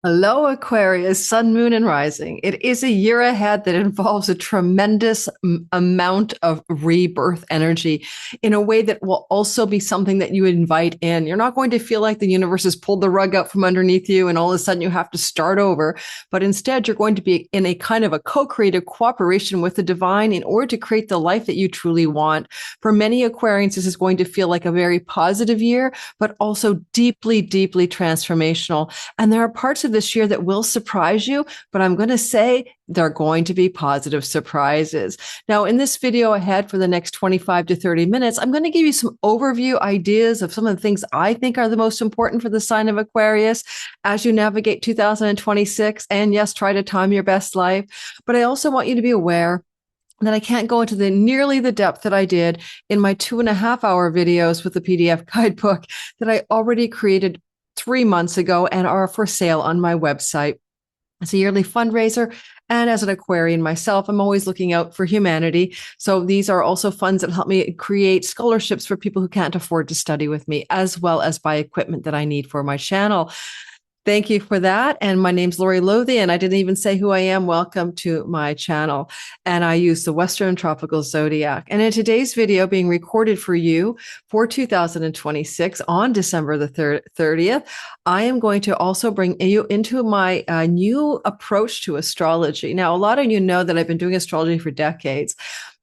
Hello, Aquarius, sun, moon, and rising. It is a year ahead that involves a tremendous amount of rebirth energy in a way that will also be something that you invite in. You're not going to feel like the universe has pulled the rug out from underneath you and all of a sudden you have to start over, but instead you're going to be in a kind of a co-creative cooperation with the divine in order to create the life that you truly want. For many Aquarians, this is going to feel like a very positive year, but also deeply, deeply transformational. And there are parts of this year that will surprise you, but I'm going to say they're going to be positive surprises. Now, in this video ahead for the next 25 to 30 minutes, I'm going to give you some overview ideas of some of the things I think are the most important for the sign of Aquarius as you navigate 2026. And yes, try to time your best life. But I also want you to be aware that I can't go into nearly the depth that I did in my 2.5 hour videos with the PDF guidebook that I already created 3 months ago and are for sale on my website. It's a yearly fundraiser. And as an Aquarian myself, I'm always looking out for humanity. So these are also funds that help me create scholarships for people who can't afford to study with me, as well as buy equipment that I need for my channel. Thank you for that. And my name's Lori Lothian, and I didn't even say who I am. Welcome to my channel. And I use the Western Tropical Zodiac. And in today's video being recorded for you for 2026 on December the 30th, I am going to also bring you into my new approach to astrology. Now, a lot of you know that I've been doing astrology for decades,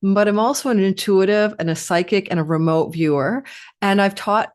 but I'm also an intuitive and a psychic and a remote viewer. And I've taught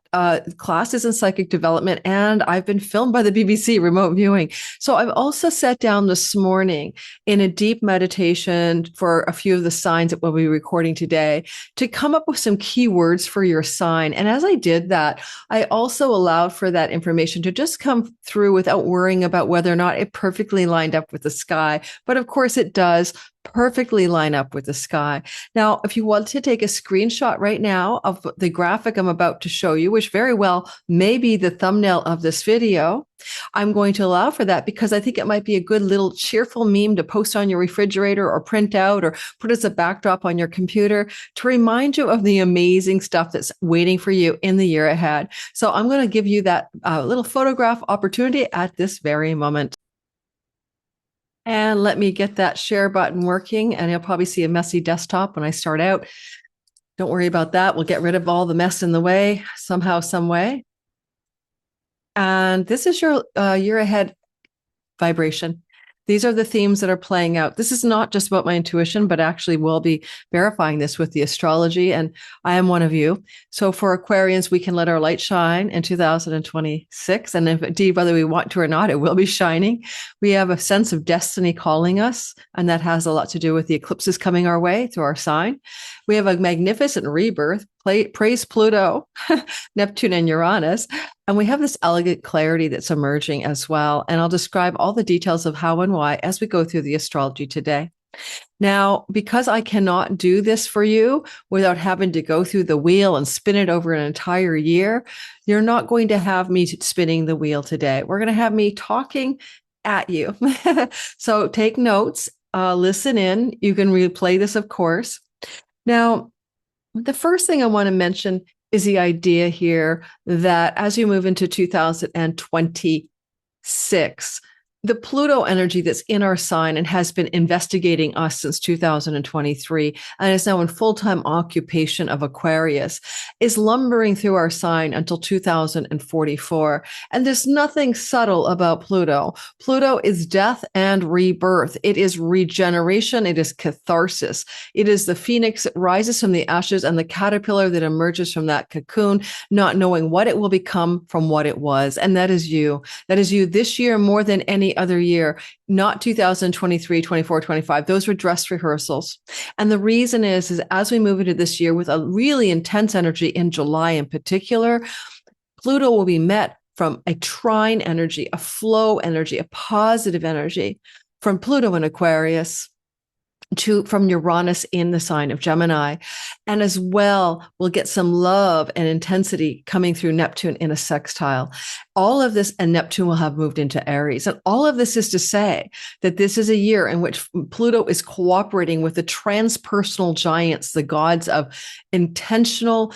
classes in psychic development, and I've been filmed by the BBC remote viewing. So I've also sat down this morning in a deep meditation for a few of the signs that we'll be recording today to come up with some keywords for your sign. And as I did that, I also allowed for that information to just come through without worrying about whether or not it perfectly lined up with the sky. But of course it does perfectly line up with the sky. Now, if you want to take a screenshot right now of the graphic I'm about to show you, which very well may be the thumbnail of this video, I'm going to allow for that because I think it might be a good little cheerful meme to post on your refrigerator or print out or put as a backdrop on your computer to remind you of the amazing stuff that's waiting for you in the year ahead. So I'm going to give you that little photograph opportunity at this very moment. And let me get that share button working, and you'll probably see a messy desktop when I start out. Don't worry about that. We'll get rid of all the mess in the way somehow, some way. And this is your year ahead vibration. These are the themes that are playing out. This is not just about my intuition, but actually we'll be verifying this with the astrology. And I am one of you. So for Aquarians, we can let our light shine in 2026. And if indeed, whether we want to or not, it will be shining. We have a sense of destiny calling us. And that has a lot to do with the eclipses coming our way through our sign. We have a magnificent rebirth. Praise Pluto, Neptune, and Uranus. And we have this elegant clarity that's emerging as well. And I'll describe all the details of how and why as we go through the astrology today. Now, because I cannot do this for you without having to go through the wheel and spin it over an entire year, you're not going to have me spinning the wheel today. We're going to have me talking at you. So take notes, listen in. You can replay this, of course. Now, the first thing I want to mention is the idea here that as you move into 2026, the Pluto energy that's in our sign and has been investigating us since 2023 and is now in full-time occupation of Aquarius is lumbering through our sign until 2044. And there's nothing subtle about Pluto. Pluto is death and rebirth. It is regeneration. It is catharsis. It is the phoenix that rises from the ashes and the caterpillar that emerges from that cocoon, not knowing what it will become from what it was. And that is you. That is you this year more than any other year, not 2023, 24, 25. Those were dress rehearsals. And the reason is as we move into this year with a really intense energy in July in particular, Pluto will be met from a trine energy, a flow energy, a positive energy from Pluto in Aquarius from Uranus in the sign of Gemini. And as well, we'll get some love and intensity coming through Neptune in a sextile. All of this, and Neptune will have moved into Aries. And all of this is to say that this is a year in which Pluto is cooperating with the transpersonal giants, the gods of intentional,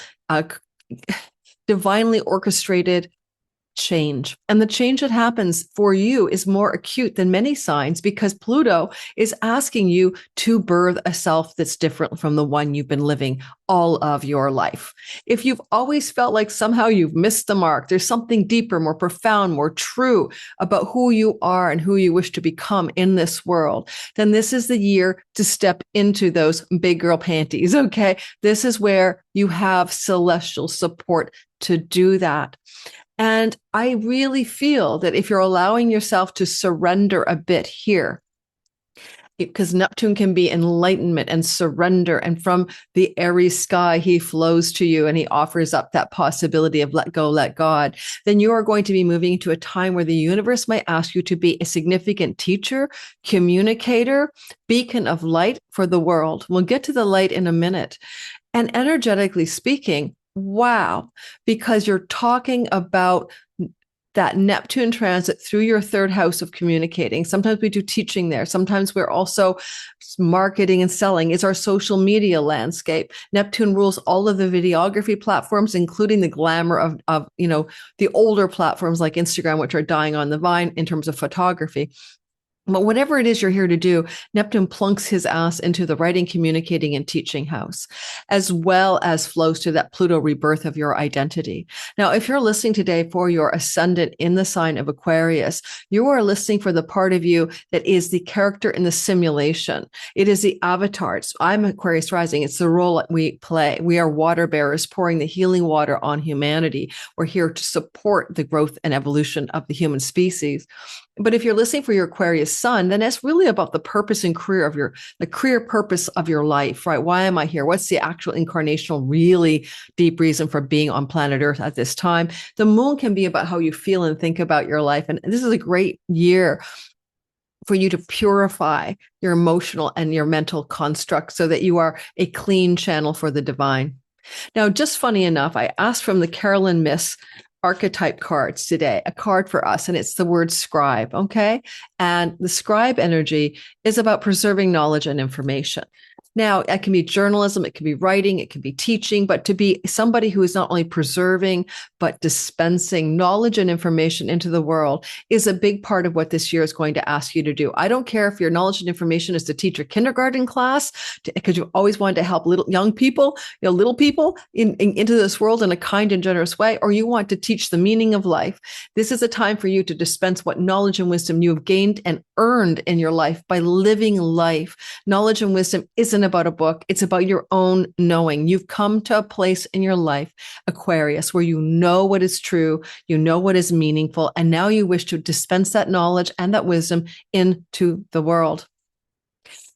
divinely orchestrated change. And the change that happens for you is more acute than many signs because Pluto is asking you to birth a self that's different from the one you've been living all of your life. If you've always felt like somehow you've missed the mark, there's something deeper, more profound, more true about who you are and who you wish to become in this world, then this is the year to step into those big girl panties, okay? This is where you have celestial support to do that. And I really feel that if you're allowing yourself to surrender a bit here, because Neptune can be enlightenment and surrender, and from the Aries sky, he flows to you and he offers up that possibility of let go, let God, then you are going to be moving into a time where the universe might ask you to be a significant teacher, communicator, beacon of light for the world. We'll get to the light in a minute. And energetically speaking, wow, because you're talking about that Neptune transit through your third house of communicating. Sometimes we do teaching there. Sometimes we're also marketing and selling. It's our social media landscape. Neptune rules all of the videography platforms, including the glamour of the older platforms like Instagram, which are dying on the vine in terms of photography. But whatever it is you're here to do, Neptune plunks his ass into the writing, communicating, and teaching house, as well as flows to that Pluto rebirth of your identity. Now, if you're listening today for your ascendant in the sign of Aquarius, you are listening for the part of you that is the character in the simulation. It is the avatar. I'm Aquarius rising. It's the role that we play. We are water bearers pouring the healing water on humanity. We're here to support the growth and evolution of the human species. But if you're listening for your Aquarius sun, then it's really about the purpose and career the career purpose of your life, right? Why am I here? What's the actual incarnational, really deep reason for being on planet Earth at this time? The moon can be about how you feel and think about your life. And this is a great year for you to purify your emotional and your mental construct so that you are a clean channel for the divine. Now, just funny enough, I asked from the Carolyn Miss archetype cards today, a card for us, and it's the word scribe, okay? And the scribe energy is about preserving knowledge and information. Now, it can be journalism, it can be writing, it can be teaching, but to be somebody who is not only preserving, but dispensing knowledge and information into the world is a big part of what this year is going to ask you to do. I don't care if your knowledge and information is to teach a kindergarten class, because you've always wanted to help little people into this world in a kind and generous way, or you want to teach the meaning of life. This is a time for you to dispense what knowledge and wisdom you have gained and earned in your life by living life. Knowledge and wisdom isn't about a book. It's about your own knowing. You've come to a place in your life, Aquarius, where you know what is true, you know what is meaningful, and now you wish to dispense that knowledge and that wisdom into the world.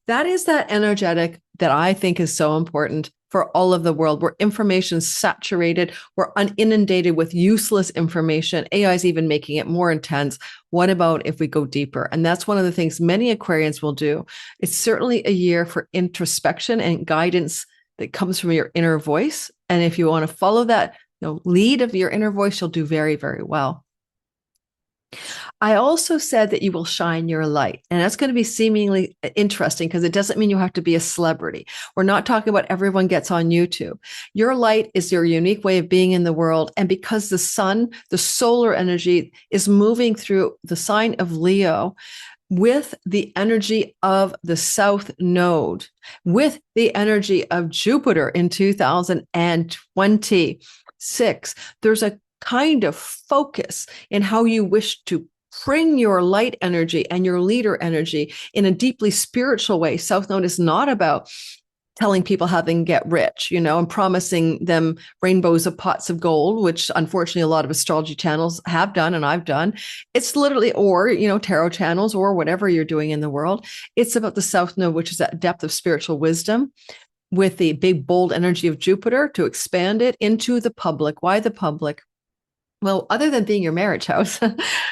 That is that energetic that I think is so important for all of the world, where information is saturated, we're inundated with useless information. AI is even making it more intense. What about if we go deeper? And that's one of the things many Aquarians will do. It's certainly a year for introspection and guidance that comes from your inner voice. And if you want to follow that lead of your inner voice, you'll do very, very well. I also said that you will shine your light. And that's going to be seemingly interesting because it doesn't mean you have to be a celebrity. We're not talking about everyone gets on YouTube. Your light is your unique way of being in the world. And because the sun, the solar energy, is moving through the sign of Leo with the energy of the South Node, with the energy of Jupiter in 2026, there's a kind of focus in how you wish to bring your light energy and your leader energy in a deeply spiritual way. South Node is not about telling people how they can get rich, and promising them rainbows of pots of gold, which unfortunately a lot of astrology channels have done and I've done. It's literally, or, tarot channels or whatever you're doing in the world. It's about the South Node, which is that depth of spiritual wisdom with the big, bold energy of Jupiter to expand it into the public. Why the public? Well, other than being your marriage house,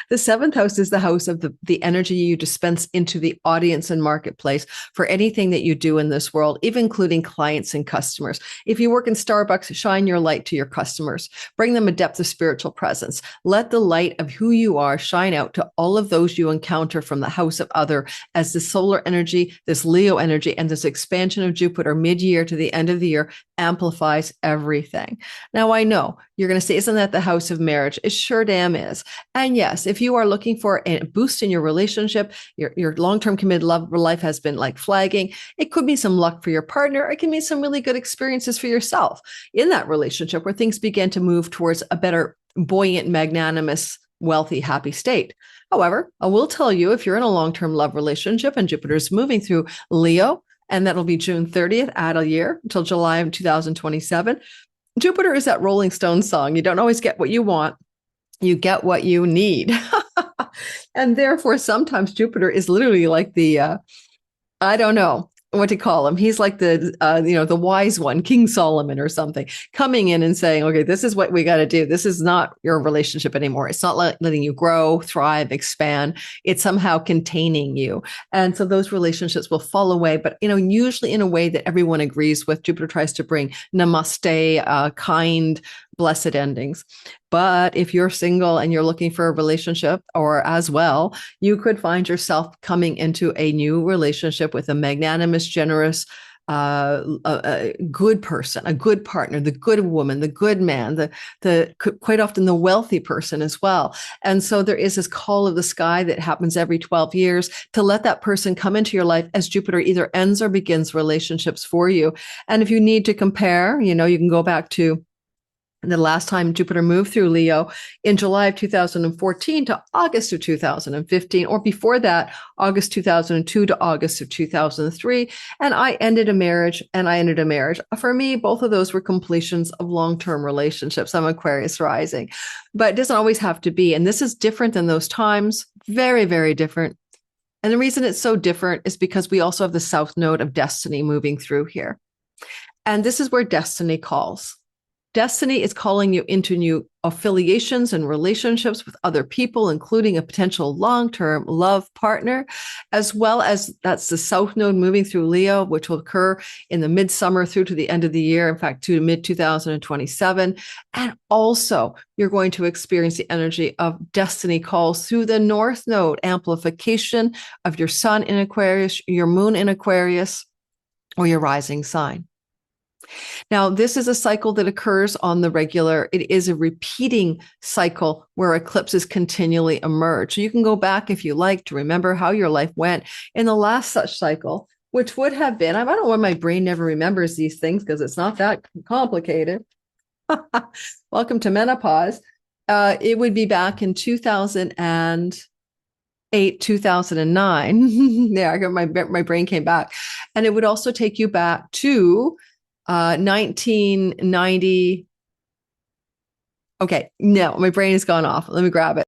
the seventh house is the house of the energy you dispense into the audience and marketplace for anything that you do in this world, even including clients and customers. If you work in Starbucks, shine your light to your customers. Bring them a depth of spiritual presence. Let the light of who you are shine out to all of those you encounter from the house of other, as the solar energy, this Leo energy, and this expansion of Jupiter mid-year to the end of the year amplifies everything. Now, I know you're going to say, isn't that the house of marriage? It sure damn is. And yes, if you are looking for a boost in your relationship, your long-term committed love life has been like flagging, it could be some luck for your partner. It can be some really good experiences for yourself in that relationship where things begin to move towards a better, buoyant, magnanimous, wealthy, happy state. However, I will tell you, if you're in a long-term love relationship and Jupiter is moving through Leo, and that'll be June 30th, add a year until July of 2027. Jupiter is that Rolling Stones song. You don't always get what you want. You get what you need. And therefore, sometimes Jupiter is literally like the, I don't know what to call him. He's like the, the wise one, King Solomon or something, coming in and saying, okay, this is what we got to do. This is not your relationship anymore. It's not letting you grow, thrive, expand. It's somehow containing you. And so those relationships will fall away, but, usually in a way that everyone agrees with. Jupiter tries to bring namaste, kind, blessed endings. But if you're single and you're looking for a relationship, or as well, you could find yourself coming into a new relationship with a magnanimous, generous, a good person, a good partner, the good woman, the good man, the quite often the wealthy person as well. And so there is this call of the sky that happens every 12 years to let that person come into your life as Jupiter either ends or begins relationships for you. And if you need to compare, you can go back to the last time Jupiter moved through Leo in July of 2014 to August of 2015, or before that, August 2002 to August of 2003. And I ended a marriage and I ended a marriage. For me, both of those were completions of long-term relationships. I'm Aquarius rising, but it doesn't always have to be. And this is different than those times. Very, very different. And the reason it's so different is because we also have the South Node of Destiny moving through here. And this is where Destiny calls. Destiny is calling you into new affiliations and relationships with other people, including a potential long-term love partner, as well as that's the South Node moving through Leo, which will occur in the midsummer through to the end of the year, in fact, to mid-2027. And also, you're going to experience the energy of destiny calls through the North Node, amplification of your sun in Aquarius, your moon in Aquarius, or your rising sign. Now, this is a cycle that occurs on the regular. It is a repeating cycle where eclipses continually emerge. So you can go back if you like to remember how your life went in the last such cycle, which would have been, I don't know why my brain never remembers these things because it's not that complicated. Welcome to menopause. It would be back in 2008, 2009. Yeah, my brain came back. And it would also take you back to 1990. Okay, no, my brain has gone off. Let me grab it.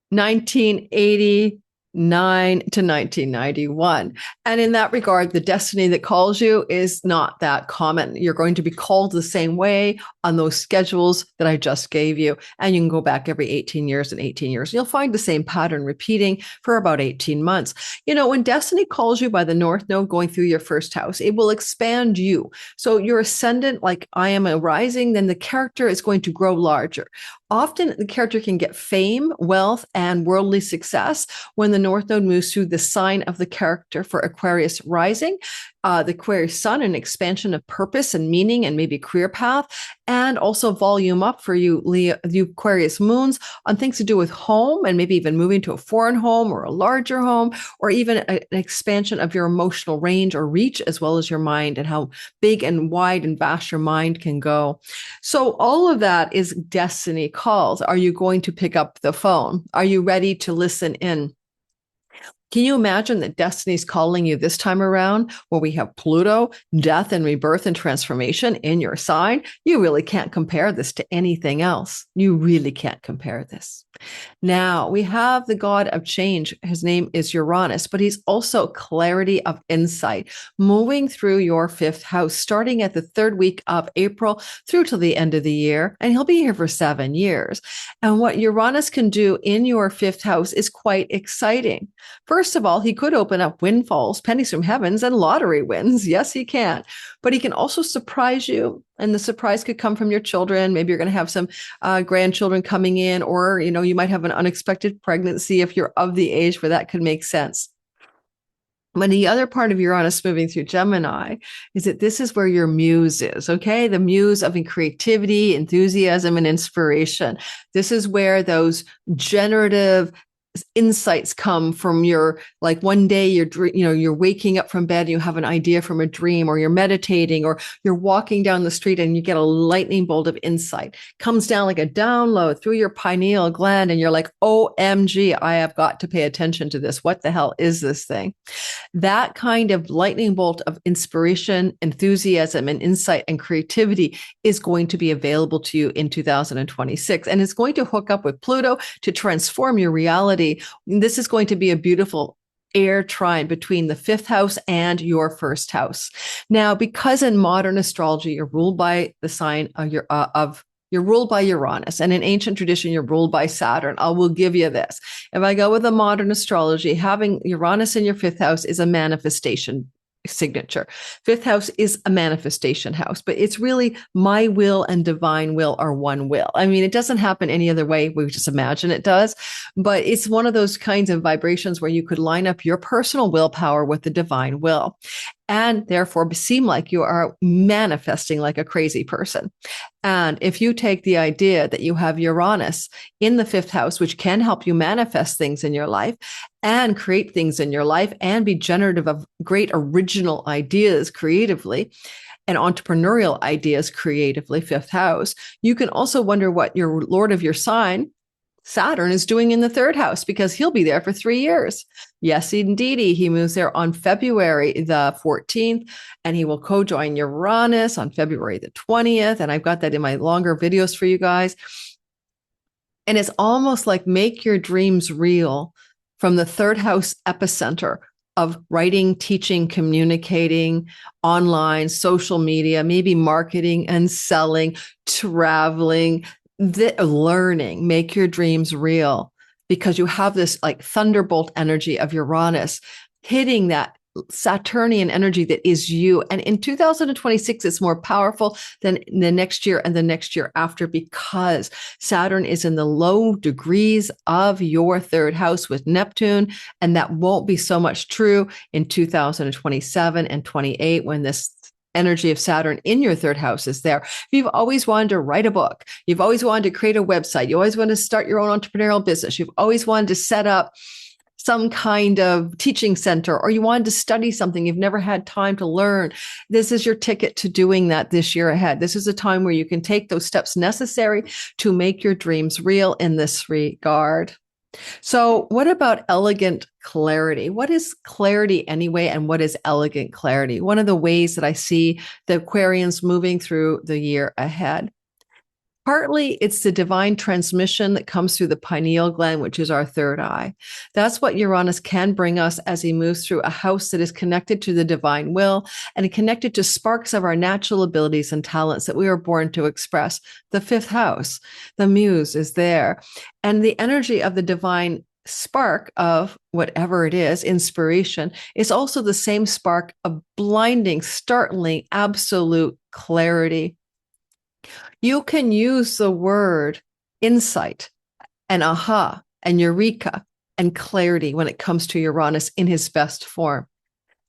1989 to 1991. And in that regard, the destiny that calls you is not that common. You're going to be called the same way on those schedules that I just gave you. And you can go back every 18 years and 18 years. You'll find the same pattern repeating for about 18 months. When destiny calls you by the North Node going through your first house, it will expand you. So your ascendant, like I am a rising, then the character is going to grow larger. Often the character can get fame, wealth, and worldly success when the North Node moves through the sign of the character for Aquarius rising, the Aquarius sun, an expansion of purpose and meaning and maybe career path, and also volume up for you, Leo, the Aquarius moons on things to do with home and maybe even moving to a foreign home or a larger home, or even an expansion of your emotional range or reach, as well as your mind and how big and wide and vast your mind can go. So all of that is destiny calls. Are you going to pick up the phone? Are you ready to listen in? Can you imagine that destiny's calling you this time around where we have Pluto, death and rebirth and transformation in your sign? You really can't compare this to anything else. You really can't compare this. Now we have the god of change. His name is Uranus, but he's also clarity of insight, moving through your fifth house, starting at the third week of April through to the end of the year. And he'll be here for 7 years. And what Uranus can do in your fifth house is quite exciting. First of all, he could open up windfalls, pennies from heavens, and lottery wins. Yes, he can. But he can also surprise you. And the surprise could come from your children. Maybe you're going to have some grandchildren coming in, or, you might have an unexpected pregnancy if you're of the age where that could make sense. But the other part of Uranus moving through Gemini is that this is where your muse is, okay? The muse of creativity, enthusiasm, and inspiration. This is where those generative insights come from. Your, like, one day you're waking up from bed and you have an idea from a dream, or you're meditating, or you're walking down the street and you get a lightning bolt of insight. Comes down like a download through your pineal gland, and you're like, OMG, I have got to pay attention to this. What the hell is this thing? That kind of lightning bolt of inspiration, enthusiasm, and insight and creativity is going to be available to you in 2026. And it's going to hook up with Pluto to transform your reality. This is going to be a beautiful air trine between the fifth house and your first house. Now, because in modern astrology, you're ruled by the sign of you're ruled by Uranus, and in ancient tradition, you're ruled by Saturn. I will give you this. If I go with the modern astrology, having Uranus in your fifth house is a manifestation signature. Fifth house is a manifestation house, but it's really my will and divine will are one will. I mean, it doesn't happen any other way. We just imagine it does, but it's one of those kinds of vibrations where you could line up your personal willpower with the divine will, and therefore seem like you are manifesting like a crazy person. And if you take the idea that you have Uranus in the fifth house, which can help you manifest things in your life and create things in your life and be generative of great original ideas creatively and entrepreneurial ideas creatively, fifth house, you can also wonder what your Lord of your sign, Saturn, is doing in the third house, because he'll be there for 3 years. Yes, indeedy. He moves there on February the 14th, and he will co-join Uranus on February the 20th. And I've got that in my longer videos for you guys. And it's almost like make your dreams real from the third house epicenter of writing, teaching, communicating, online, social media, maybe marketing and selling, traveling, learning. Make your dreams real, because you have this like thunderbolt energy of Uranus hitting that Saturnian energy that is you. And in 2026, it's more powerful than the next year and the next year after, because Saturn is in the low degrees of your third house with Neptune. And that won't be so much true in 2027 and 28 when this energy of Saturn in your third house is there. If you've always wanted to write a book, you've always wanted to create a website, you always want to start your own entrepreneurial business, you've always wanted to set up some kind of teaching center, or you wanted to study something you've never had time to learn, this is your ticket to doing that this year ahead. This is a time where you can take those steps necessary to make your dreams real in this regard. So what about elegant clarity? What is clarity anyway? And what is elegant clarity? One of the ways that I see the Aquarians moving through the year ahead. Partly, it's the divine transmission that comes through the pineal gland, which is our third eye. That's what Uranus can bring us as he moves through a house that is connected to the divine will and connected to sparks of our natural abilities and talents that we are born to express. The fifth house, the muse, is there. And the energy of the divine spark of whatever it is, inspiration, is also the same spark of blinding, startling, absolute clarity. You can use the word insight and aha and eureka and clarity when it comes to Uranus in his best form.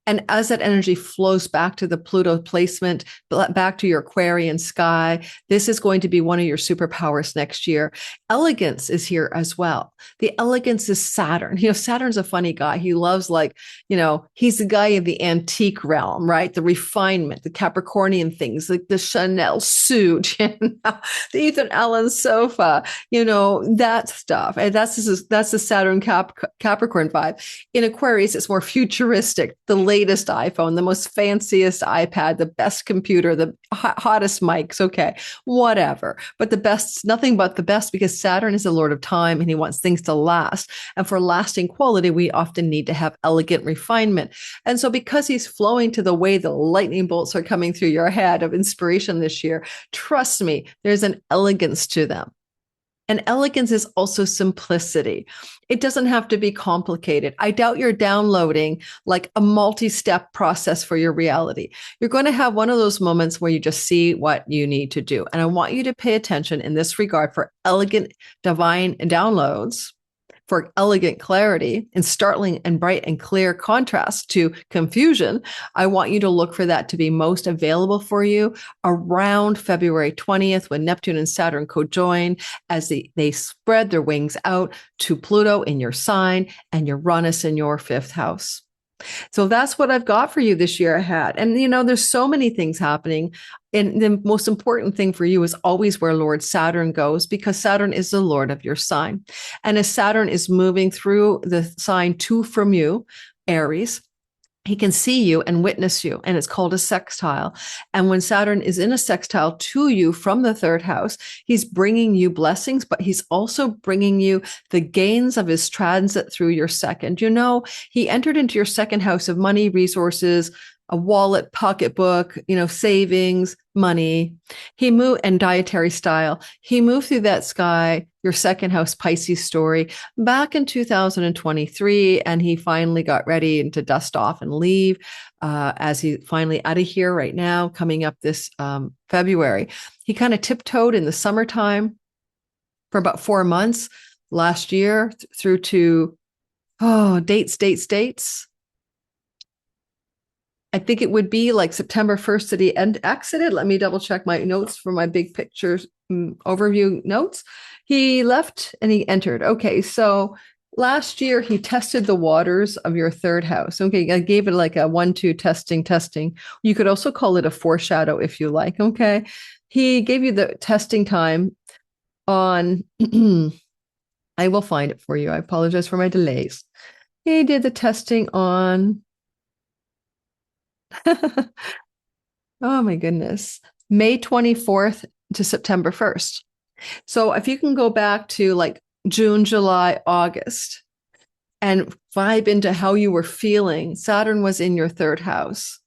And as that energy flows back to the Pluto placement, back to your Aquarian sky, this is going to be one of your superpowers next year. Elegance is here as well. The elegance is Saturn. You know, Saturn's a funny guy. He loves, like, you know, he's the guy of the antique realm, right? The refinement, the Capricornian things, like the Chanel suit, you know, the Ethan Allen sofa, you know, that stuff. And that's the Saturn Capricorn vibe. In Aquarius, it's more futuristic. The latest iPhone, the most fanciest iPad, the best computer, the hottest mics, okay, whatever. But the best, nothing but the best, because Saturn is the Lord of time and he wants things to last. And for lasting quality, we often need to have elegant refinement. And so because he's flowing to the way the lightning bolts are coming through your head of inspiration this year, trust me, there's an elegance to them. And elegance is also simplicity. It doesn't have to be complicated. I doubt you're downloading like a multi-step process for your reality. You're going to have one of those moments where you just see what you need to do. And I want you to pay attention in this regard for elegant divine downloads for elegant clarity and startling and bright and clear contrast to confusion, I want you to look for that to be most available for you around February 20th when Neptune and Saturn co-join as they spread their wings out to Pluto in your sign and Uranus in your fifth house. So that's what I've got for you this year ahead. And, you know, there's so many things happening. And the most important thing for you is always where Lord Saturn goes, because Saturn is the Lord of your sign. And as Saturn is moving through the sign to from you, Aries, he can see you and witness you, and it's called a sextile. And when Saturn is in a sextile to you from the third house, he's bringing you blessings, but he's also bringing you the gains of his transit through your second. You know, he entered into your second house of money, resources, a wallet, pocketbook, you know, savings, money. He moved, and dietary style. He moved through that sky, your second house Pisces story, back in 2023, and he finally got ready to dust off and leave as he finally out of here right now, coming up this February. He kind of tiptoed in the summertime for about 4 months last year through to, dates. I think it would be like September 1st that he exited. Let me double check my notes for my big pictures overview notes. He left and he entered. Okay, so last year he tested the waters of your third house. Okay, I gave it like a 1-2 testing. You could also call it a foreshadow if you like. Okay, he gave you the testing time on, I will find it for you. I apologize for my delays. He did the testing on, oh my goodness, May 24th to September 1st. So if you can go back to like June, July, August and vibe into how you were feeling, Saturn was in your third house.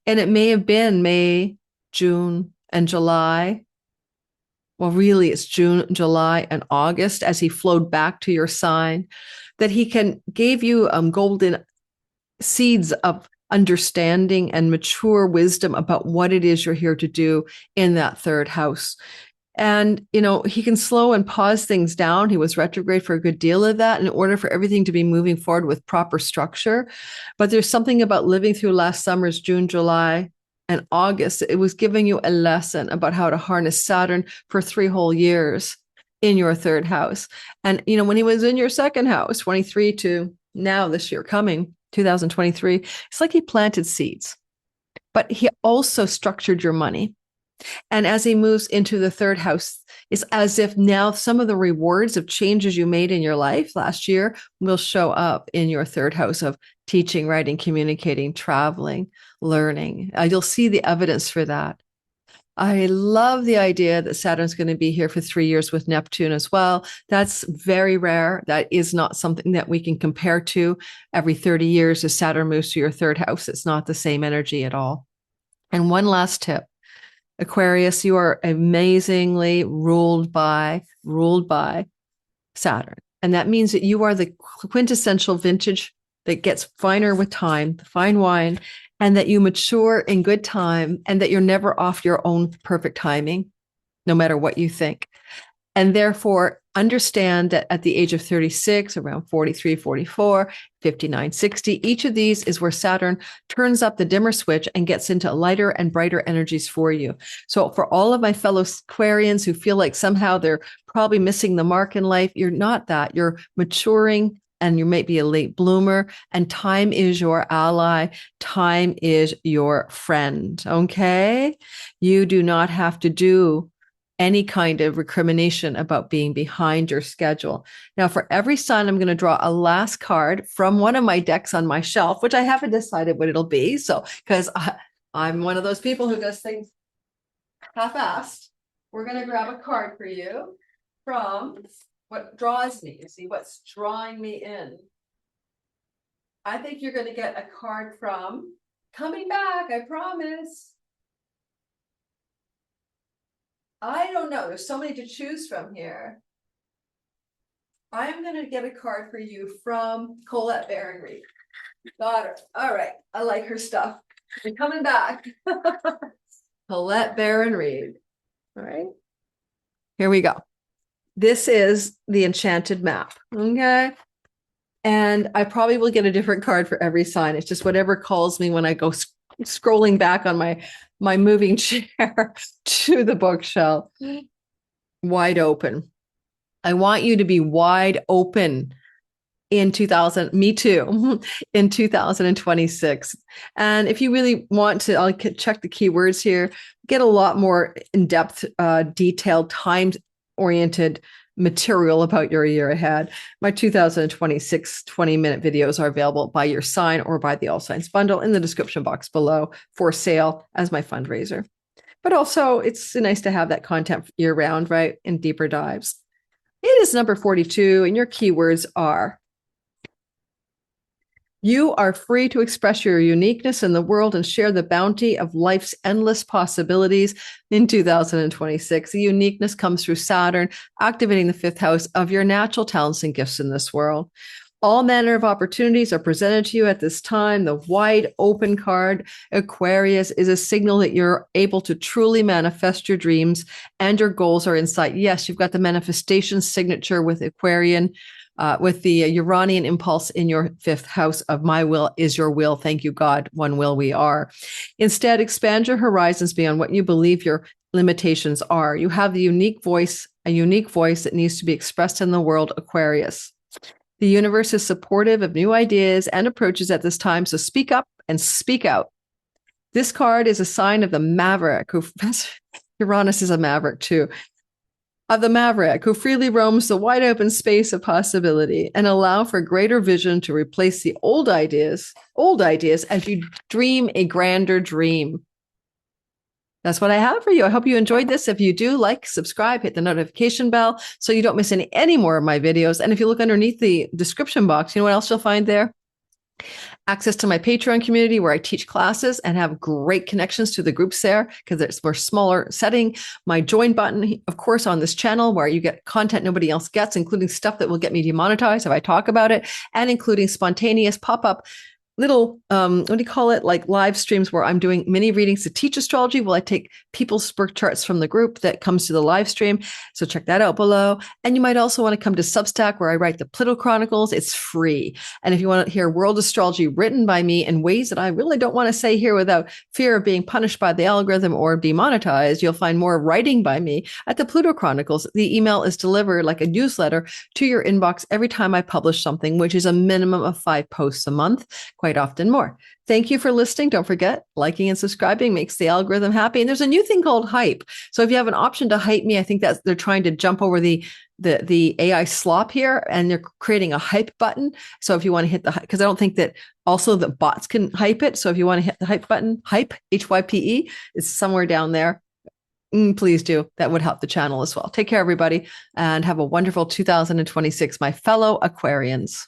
And it may have been May, June, and July. Well, really, it's June, July, and August as he flowed back to your sign, that he gave you golden seeds of understanding and mature wisdom about what it is you're here to do in that third house. And, you know, he can slow and pause things down. He was retrograde for a good deal of that in order for everything to be moving forward with proper structure. But there's something about living through last summer's June, July, and August. It was giving you a lesson about how to harness Saturn for 3 whole years in your third house. And, you know, when he was in your second house, 23 to now this year coming, 2023, it's like he planted seeds, but he also structured your money. And as he moves into the third house, it's as if now some of the rewards of changes you made in your life last year will show up in your third house of teaching, writing, communicating, traveling, learning. You'll see the evidence for that. I love the idea that Saturn's going to be here for 3 years with Neptune as well. That's very rare. That is not something that we can compare to. Every 30 years as Saturn moves to your third house, it's not the same energy at all. And one last tip, Aquarius, you are amazingly ruled by Saturn. And that means that you are the quintessential vintage that gets finer with time, the fine wine, and that you mature in good time, and that you're never off your own perfect timing, no matter what you think. And therefore, understand that at the age of 36, around 43, 44, 59, 60, each of these is where Saturn turns up the dimmer switch and gets into lighter and brighter energies for you. So for all of my fellow Aquarians who feel like somehow they're probably missing the mark in life, you're not that. You're maturing, and you might be a late bloomer, and time is your ally. Time is your friend. Okay. You do not have to do any kind of recrimination about being behind your schedule. Now, for every sign, I'm going to draw a last card from one of my decks on my shelf, which I haven't decided what it'll be. So, because I'm one of those people who does things half-assed, we're going to grab a card for you from what draws me. You see what's drawing me in. I think you're going to get a card from Coming Back, I promise. I don't know. There's so many to choose from here. I'm going to get a card for you from Colette Baron-Reed. Otter. All right. I like her stuff. You're coming back. Colette Baron-Reed. All right. Here we go. This is the enchanted map. Okay. And I probably will get a different card for every sign. It's just whatever calls me when I go scrolling back on my moving chair to the bookshelf. Wide open. I want you to be wide open in 2000, me too, in 2026. And if you really want to, I'll check the keywords here, get a lot more in-depth, detailed, time-oriented material about your year ahead. My 2026 20-minute videos are available by your sign or by the All Signs bundle in the description box below for sale as my fundraiser. But also, it's nice to have that content year round, right? In deeper dives. It is number 42, and your keywords are: you are free to express your uniqueness in the world and share the bounty of life's endless possibilities in 2026. The uniqueness comes through Saturn, activating the fifth house of your natural talents and gifts in this world. All manner of opportunities are presented to you at this time. The wide open card, Aquarius, is a signal that you're able to truly manifest your dreams and your goals are in sight. Yes, you've got the manifestation signature with Aquarian, with the Uranian impulse in your fifth house of my will is your will. Thank you, God. One will we are. Instead, expand your horizons beyond what you believe your limitations are. You have the unique voice, a unique voice that needs to be expressed in the world, Aquarius. The universe is supportive of new ideas and approaches at this time, so speak up and speak out. This card is a sign of the maverick, who Uranus is a maverick too, of the maverick who freely roams the wide open space of possibility and allow for greater vision to replace the old ideas as you dream a grander dream. That's what I have for you. I hope you enjoyed this. If you do, like, subscribe, hit the notification bell so you don't miss any more of my videos. And if you look underneath the description box, you know what else you'll find there? Access to my Patreon community where I teach classes and have great connections to the groups there because it's for smaller setting. My join button, of course, on this channel where you get content nobody else gets, including stuff that will get me demonetized if I talk about it, and including spontaneous pop-up little, what do you call it? Like live streams where I'm doing mini readings to teach astrology. Well, I take people's birth charts from the group that comes to the live stream. So check that out below. And you might also want to come to Substack where I write the Pluto Chronicles. It's free. And if you want to hear world astrology written by me in ways that I really don't want to say here without fear of being punished by the algorithm or demonetized, you'll find more writing by me at the Pluto Chronicles. The email is delivered like a newsletter to your inbox every time I publish something, which is a minimum of 5 posts a month. Quite often more. Thank you for listening. Don't forget, liking and subscribing makes the algorithm happy. And there's a new thing called hype. So if you have an option to hype me, I think that they're trying to jump over the AI slop here, and they're creating a hype button. So if you want to hit the hype, because I don't think that also the bots can hype it. So if you want to hit the hype button, hype, HYPE, is somewhere down there. Please do. That would help the channel as well. Take care, everybody, and have a wonderful 2026, my fellow Aquarians.